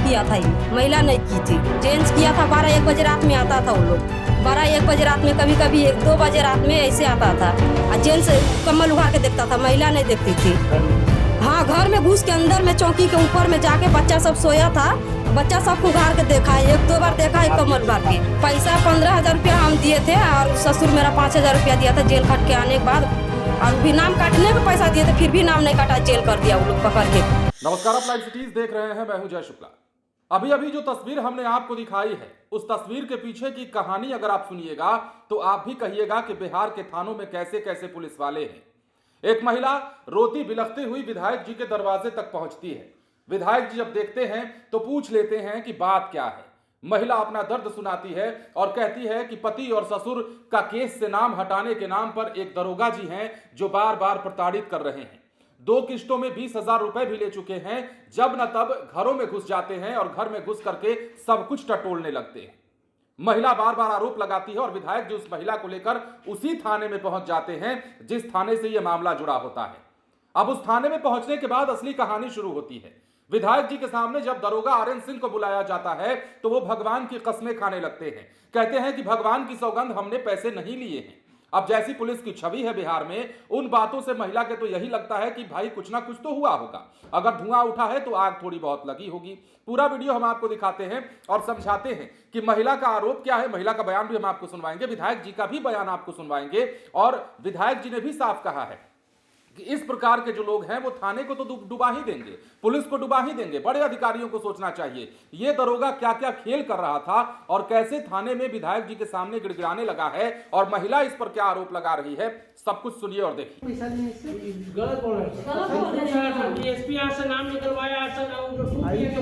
किया था, ये महिला नहीं की थी, जेंट्स किया था। 12-1 बजे रात में आता था वो लोग, 12-1 बजे रात में, कभी कभी 1-2 बजे रात में ऐसे आता था। और जेंट्स कम्बल उखाड़ के देखता था, महिला नहीं देखती थी। हाँ, घर में घुस के अंदर में चौकी के ऊपर में जाके बच्चा सब सोया था, बच्चा सबको उखाड़ के देखा है, 1-2 बार देखा है कम्बल उखाड़ के। पैसा 15,000 रुपया हम दिए थे और ससुर मेरा 5,000 रुपया दिया था जेल खट के आने के बाद। और भी नाम काटने का पैसा दिए थे, फिर भी नाम नहीं काटा, जेल कर दिया वो लोग पकड़ के। नमस्कार, आप लाइव सिटीज देख रहे हैं, मैं हूं जय शुक्ला। अभी अभी जो तस्वीर हमने आपको दिखाई है, उस तस्वीर के पीछे की कहानी अगर आप सुनिएगा तो आप भी कहिएगा कि बिहार के थानों में कैसे कैसे पुलिस वाले हैं। एक महिला रोती बिलखती हुई विधायक जी के दरवाजे तक पहुंचती है। विधायक जी जब देखते हैं तो पूछ लेते हैं कि बात क्या है। महिला अपना दर्द सुनाती है और कहती है कि पति और ससुर का केस से नाम हटाने के नाम पर एक दरोगा जी हैं जो बार बार प्रताड़ित कर रहे हैं। 2 किश्तों में 20,000 रुपए भी ले चुके हैं। जब न तब घरों में घुस जाते हैं और घर में घुस करके सब कुछ टटोलने लगते हैं। महिला बार बार आरोप लगाती है और विधायक जी उस महिला को लेकर उसी थाने में पहुंच जाते हैं जिस थाने से यह मामला जुड़ा होता है। अब उस थाने में पहुंचने के बाद असली कहानी शुरू होती है। विधायक जी के सामने जब दरोगा आर्यन सिंह को बुलाया जाता है तो वो भगवान की कस्में खाने लगते हैं। कहते हैं कि भगवान की सौगंध, हमने पैसे नहीं लिए हैं। अब जैसी पुलिस की छवि है बिहार में, उन बातों से महिला के तो यही लगता है कि भाई कुछ ना कुछ तो हुआ होगा। अगर धुआं उठा है तो आग थोड़ी बहुत लगी होगी। पूरा वीडियो हम आपको दिखाते हैं और समझाते हैं कि महिला का आरोप क्या है। महिला का बयान भी हम आपको सुनवाएंगे, विधायक जी का भी बयान आपको सुनवाएंगे। और विधायक जी ने भी साफ कहा है कि इस प्रकार के जो लोग हैं वो थाने को तो डुबा ही देंगे, पुलिस को डुबा ही देंगे। बड़े अधिकारियों को सोचना चाहिए ये दरोगा क्या क्या खेल कर रहा था और कैसे थाने में विधायक जी के सामने गिड़गिड़ाने लगा है और महिला इस पर क्या आरोप लगा रही है। सब कुछ सुनिए और देखिए। गलत बोल रहे हैं। डीएसपी से नाम निकलवाया,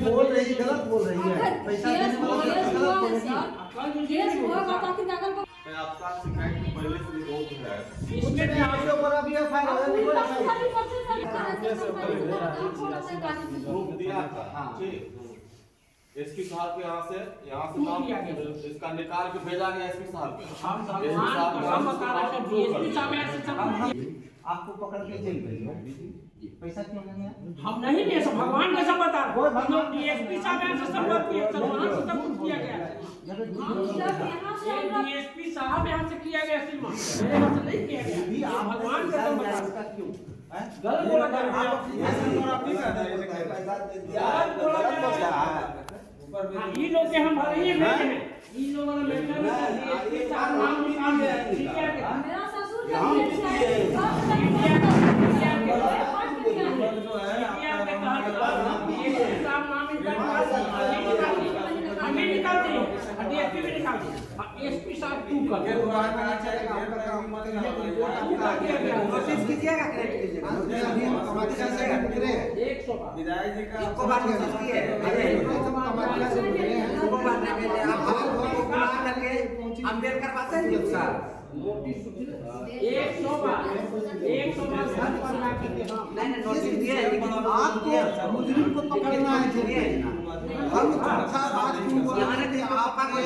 बोल रही है, गलत बोल रही है। पैसा देने वाला गलत बोल रही है। मैं आपका शिकायत की पहले से भी बहुत है। इसमें भी आपके ऊपर अभी एफआईआर प्रूफ दिया था। हाँ ठीक। एसपी साहब के यहाँ से नाम इसका निकाल के भेजा गया एसपी साहब के। आपको पकड़ के जेल भेजो। पैसा क्यों लेंगे? हम नहीं ले सकते, भगवान कैसा बता रहे हैं। डीएसपी साहब से संपर्क किया, वहां से सब कुछ किया गया है। डीएसपी साहब यहाँ से किया गया, सिर्फ मेरे यहाँ से नहीं किया गया। भगवान कैसा बता रहे हैं, क्यों गलत बोला जा रहा है। ये लोग के हम भर ही भेजे हैं, ये लोगों ने डीएसपी साहब नाम निकाल दिया। मेरा ससुर एसपी साहब तू कर कोशिश कीजिएगा, विधायक जी का को बात करती है। अम्बेडकर बात है सर, 100 बार नहीं नोटिस दिया है, लेकिन आपको मुजरिम को पकड़ना है। हम अच्छा बात क्यों बोल रहे हैं? आपका कोई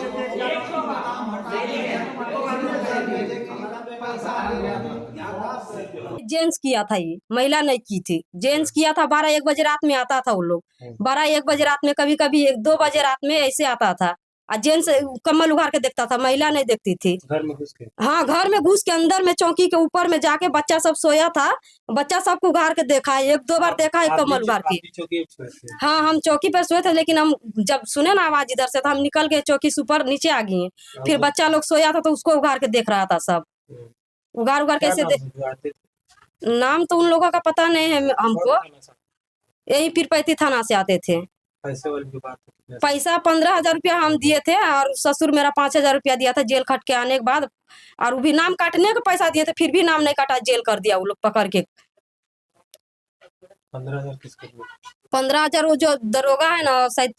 जेंट्स किया था, ये महिला नहीं की थी। जेंट्स किया था, 12-1 बजे रात में आता था वो लोग, 12-1 बजे रात में, कभी कभी 1-2 बजे रात में ऐसे आता था। और जेंट्स कम्बल उखाड़ के देखता था, महिला नहीं देखती थी। घर में घुस के, हाँ, घर में घुस के अंदर में चौकी के ऊपर में जाके बच्चा सब सोया था, बच्चा सबको उखाड़ के देखा है, 1-2 बार देखा है कम्बल उखाड़ के। हाँ, हम चौकी पर सोए थे, लेकिन हम जब सुने ना आवाज इधर से तो हम निकल के चौकी से ऊपर नीचे आ गए। फिर बच्चा लोग सोया था तो उसको उखाड़ के देख रहा था, सब उगार उगार कैसे नाम तो उन लोगों का पता नहीं है हमको। यही पीरपैती थाना से आते थे। पैसा 15,000 रुपया हम दिए थे और ससुर मेरा 5,000 रुपया दिया था जेल खट के आने के बाद। और वो भी नाम काटने का पैसा दिए थे, फिर भी नाम नहीं काटा, जेल कर दिया वो लोग पकड़ के। 15,000 वो जो दरोगा है ना शायद,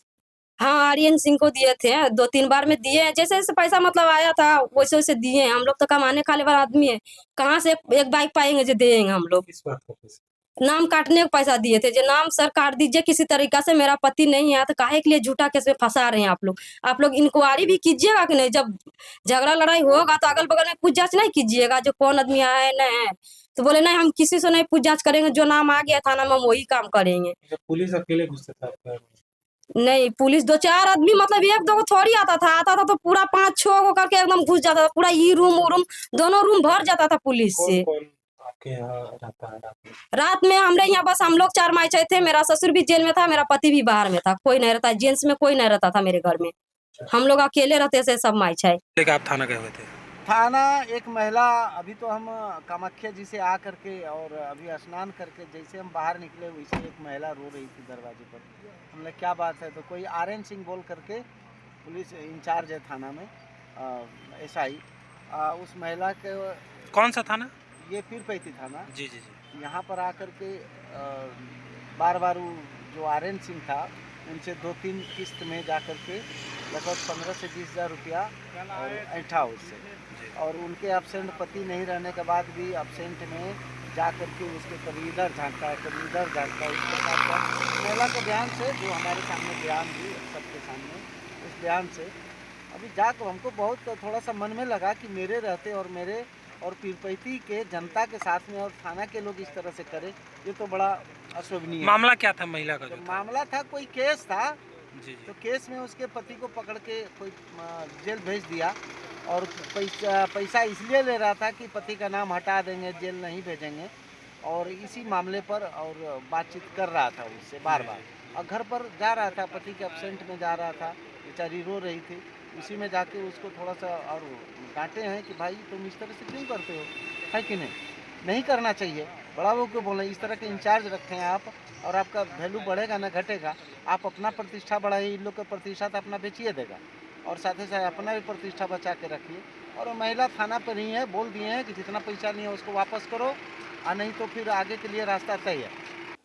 हाँ, आर्यन सिंह को दिए थे। 2-3 बार में दिए हैं, जैसे जैसे पैसा मतलब आया था वैसे वैसे दिए हैं। हम लोग तो कमाने खाने वाला आदमी है, कहाँ से एक बाइक पाएंगे जो देंगे हम लोग। नाम काटने का पैसा दिए थे, जो नाम सर काट दीजिए किसी तरीका से, मेरा पति नहीं है तो काहे के लिए झूठा केस में फंसा रहे हैं आप लोग। आप लोग इंक्वायरी भी कीजिएगा कि नहीं, जब झगड़ा लड़ाई होगा तो अगल बगल में पूछ जांच नहीं कीजिएगा जो कौन आदमी आया है नहीं है। तो बोले नहीं, हम किसी से नहीं पूछ जांच करेंगे, जो नाम आ गया थाना में हम वही काम करेंगे। पुलिस अकेले घुसते था? नहीं, पुलिस 2-4 आदमी मतलब 1-2 को थोड़ी आता था तो पूरा 5-6 को करके एकदम घुस जाता था, पूरा ये रूम वो रूम दोनों रूम भर जाता था पुलिस से। कौन आपके यहाँ रहता है रात में? रात में हमरे यहाँ बस हम लोग 4 माई थे, मेरा ससुर भी जेल में था, मेरा पति भी बाहर में था, कोई नहीं रहता, जेंट्स में कोई नहीं रहता था मेरे घर में, हम लोग अकेले रहते थे सब माई छाई। लेकिन आप थाना गए हुए थे? थाना एक महिला, अभी तो हम कामाख्या जी से आ करके और अभी स्नान करके जैसे हम बाहर निकले वैसे एक महिला रो रही थी दरवाजे पर। हमने क्या बात है, तो कोई आर्यन सिंह बोल करके पुलिस इंचार्ज है थाना में, एसआई, उस महिला के, कौन सा थाना? ये पीरपैती थाना, जी जी जी। यहाँ पर आकर के बार बार जो आर्यन सिंह था उनसे 2-3 किस्त में जा कर के लगभग 15 से 20 हज़ार रुपया और ऐंठा उससे, और उनके एब्सेंट पति नहीं रहने के बाद भी एब्सेंट में जा कर के उसके कभी इधर झांकता है कभी इधर झांकता है। इस प्रकार का महिला के बयान से, जो हमारे सामने बयान दी सबके सामने, उस बयान से अभी जाकर हमको बहुत थोड़ा सा मन में लगा कि मेरे रहते और पीरपैती के जनता के साथ में और थाना के लोग इस तरह से करें, ये तो बड़ा अशोभनीय है। मामला क्या था महिला का? तो जो मामला था कोई केस था, जी तो जी। केस में उसके पति को पकड़ के कोई जेल भेज दिया, और पैसा इसलिए ले रहा था कि पति का नाम हटा देंगे, जेल नहीं भेजेंगे, और इसी मामले पर और बातचीत कर रहा था उससे बार बार, और घर पर जा रहा था, पति के एब्सेंट में जा रहा था, बेचारी रो रही थी, उसी में जाके उसको थोड़ा सा और डांटे हैं कि भाई तुम इस तरह से क्यों करते हो, है कि नहीं करना चाहिए। बड़ा वो क्यों बोले, इस तरह के इंचार्ज रखे हैं आप, और आपका वैल्यू बढ़ेगा ना घटेगा, आप अपना प्रतिष्ठा बढ़ाइए, इन लोग का प्रतिष्ठा तो अपना बेचिए देगा, और साथ ही साथ अपना भी प्रतिष्ठा बचा के रखिए। और महिला थाना पर ही है, बोल दिए हैं कि जितना पैसा नहीं है उसको वापस करो, और नहीं तो फिर आगे के लिए रास्ता तय है।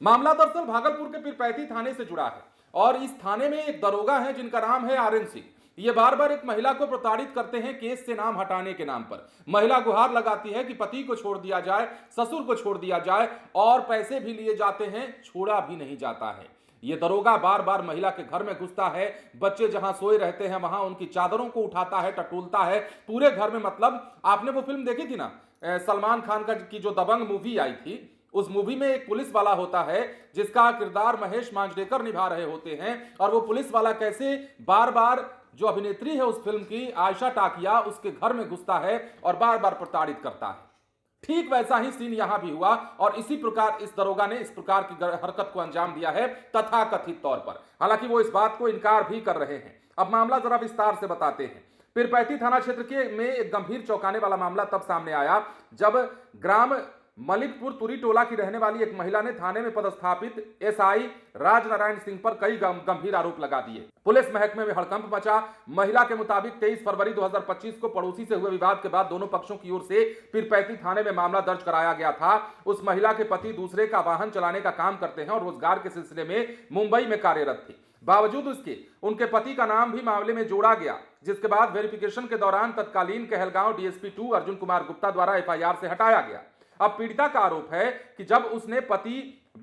मामला दरअसल भागलपुर के पीरपैती थाने से जुड़ा है और इस थाने में एक दरोगा है जिनका नाम है आर्यन सिंह। ये बार बार एक महिला को प्रताड़ित करते हैं केस से नाम हटाने के नाम पर। महिला गुहार लगाती है कि पति को छोड़ दिया जाए, ससुर को छोड़ दिया जाए, और पैसे भी लिए जाते हैं, छोड़ा भी नहीं जाता है। ये दरोगा बार बार महिला के घर में घुसता है, बच्चे जहां सोए रहते हैं वहां उनकी चादरों को उठाता है, टटोलता है पूरे घर में। मतलब आपने वो फिल्म देखी थी ना, सलमान खान की जो दबंग मूवी आई थी, उस मूवी में एक पुलिस वाला होता है जिसका किरदार महेश मांजरेकर निभा रहे होते हैं, और वो पुलिस वाला कैसे बार बार जो अभिनेत्री है उस फिल्म की आयशा टाकिया उसके घर में घुसता है और बार बार प्रताड़ित करता है। ठीक वैसा ही सीन यहां भी हुआ, और इसी प्रकार इस दरोगा ने इस प्रकार की हरकत को अंजाम दिया है तथाकथित तौर पर। हालांकि वो इस बात को इनकार भी कर रहे हैं। अब मामला जरा विस्तार से बताते हैं। पीरपैती थाना क्षेत्र में एक गंभीर चौंकाने वाला मामला तब सामने आया जब ग्राम मलिकपुर तुरी टोला की रहने वाली एक महिला ने थाने में पदस्थापित एसआई राजनारायण सिंह पर कई गंभीर आरोप लगा दिए। पुलिस महकमे में हड़कंप मचा। महिला के मुताबिक 23 फरवरी 2025 को पड़ोसी से हुए विवाद के बाद दोनों पक्षों की ओर से पीरपैती थाने में मामला दर्ज कराया गया था। उस महिला के पति दूसरे का वाहन चलाने का काम करते हैं और रोजगार के सिलसिले में मुंबई में कार्यरत थे। बावजूद उसके उनके पति का नाम भी मामले में जोड़ा गया, जिसके बाद वेरिफिकेशन के दौरान तत्कालीन कहलगांव डीएसपी 2 अर्जुन कुमार गुप्ता द्वारा एफआईआर से हटाया गया। अब पीड़िता का आरोप है कि जब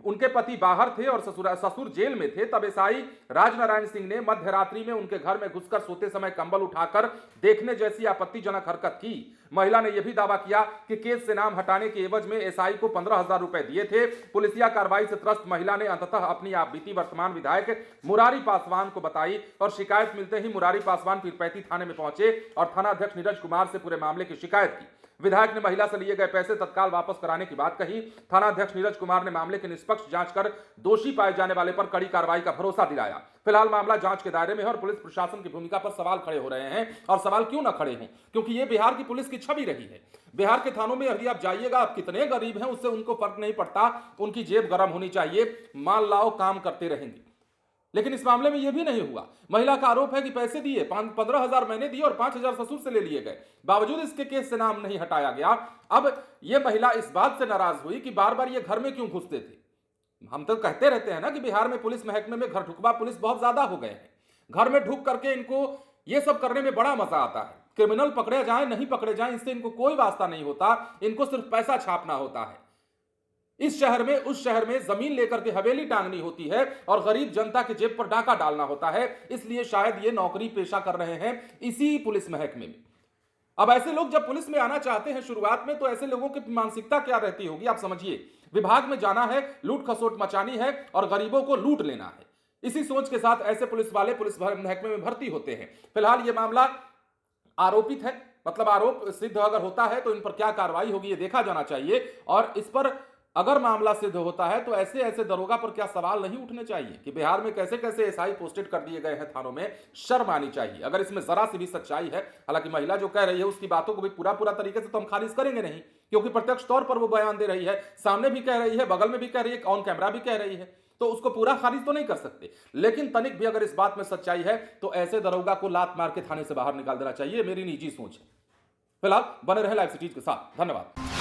उनके पति बाहर थे और ससुर जेल में थे, तब एसआई राजनारायण सिंह ने मध्य रात्रि में उनके घर में घुसकर सोते समय कंबल उठाकर देखने जैसी आपत्तिजनक हरकत की। महिला ने यह भी दावा किया कि केस से नाम हटाने के एवज में एसआई को 15,000 रुपए दिए थे। पुलिसिया कार्रवाई से त्रस्त महिला ने अंततः अपनी आपबीती वर्तमान विधायक मुरारी पासवान को बताई, और शिकायत मिलते ही मुरारी पासवान पीरपैती थाने में पहुंचे और थानाध्यक्ष नीरज कुमार से पूरे मामले की शिकायत की। विधायक ने महिला से लिए गए पैसे तत्काल वापस कराने की बात कही। थानाध्यक्ष नीरज कुमार ने मामले की निष्पक्ष जांच कर दोषी पाए जाने वाले पर कड़ी कार्रवाई का भरोसा दिलाया। फिलहाल मामला जांच के दायरे में है और पुलिस प्रशासन की भूमिका पर सवाल खड़े हो रहे हैं, और सवाल क्यों न खड़े हों, क्योंकि ये बिहार की पुलिस की छवि रही है। बिहार के थानों में यदि आप जाइएगा, आप कितने गरीब हैं उससे उनको फर्क नहीं पड़ता, उनकी जेब गर्म होनी चाहिए, माल लाओ काम करते रहेंगे। लेकिन इस मामले में यह भी नहीं हुआ। महिला का आरोप है कि पैसे दिए, 15,000 मैंने दिए और 5,000 ससुर से ले लिए गए, बावजूद इसके केस से नाम नहीं हटाया गया। अब यह महिला इस बात से नाराज हुई कि बार बार ये घर में क्यों घुसते थे। हम तो कहते रहते हैं ना कि बिहार में पुलिस महकमे में घर ढुकवा पुलिस बहुत ज्यादा हो गए हैं। घर में ढुक करके इनको ये सब करने में बड़ा मजा आता है। क्रिमिनल पकड़े जाए नहीं पकड़े जाए, इससे इनको कोई वास्ता नहीं होता, इनको सिर्फ पैसा छापना होता है। इस शहर में उस शहर में जमीन लेकर के हवेली टांगनी होती है और गरीब जनता के जेब पर डाका डालना होता है। इसलिए शायद ये नौकरी पेशा कर रहे हैं इसी पुलिस महकमे में। अब ऐसे लोग जब पुलिस में आना चाहते हैं शुरुआत में, तो ऐसे लोगों की मानसिकता क्या रहती होगी आप समझिए। विभाग में जाना है, लूट खसोट मचानी है और गरीबों को लूट लेना है। इसी सोच के साथ ऐसे पुलिस वाले पुलिस महकमे में भर्ती होते हैं। फिलहाल ये मामला आरोपित है, मतलब आरोप सिद्ध अगर होता है तो इन पर क्या कार्रवाई होगी ये देखा जाना चाहिए। और इस पर अगर मामला सिद्ध होता है तो ऐसे ऐसे दरोगा पर क्या सवाल नहीं उठने चाहिए कि बिहार में कैसे कैसे एसआई पोस्टेड कर दिए गए हैं थानों में। शर्म आनी चाहिए अगर इसमें जरा सी भी सच्चाई है। हालांकि महिला जो कह रही है उसकी बातों को भी पूरा तरीके से तो हम खारिज करेंगे नहीं, क्योंकि प्रत्यक्ष तौर पर वो बयान दे रही है, सामने भी कह रही है, बगल में भी कह रही है, ऑन कैमरा भी कह रही है, तो उसको पूरा खारिज तो नहीं कर सकते। लेकिन तनिक भी अगर इस बात में सच्चाई है तो ऐसे दरोगा को लात मार के थाने से बाहर निकाल देना चाहिए, मेरी निजी सोच है। फिलहाल बने रहे लाइव सिटीज के साथ। धन्यवाद।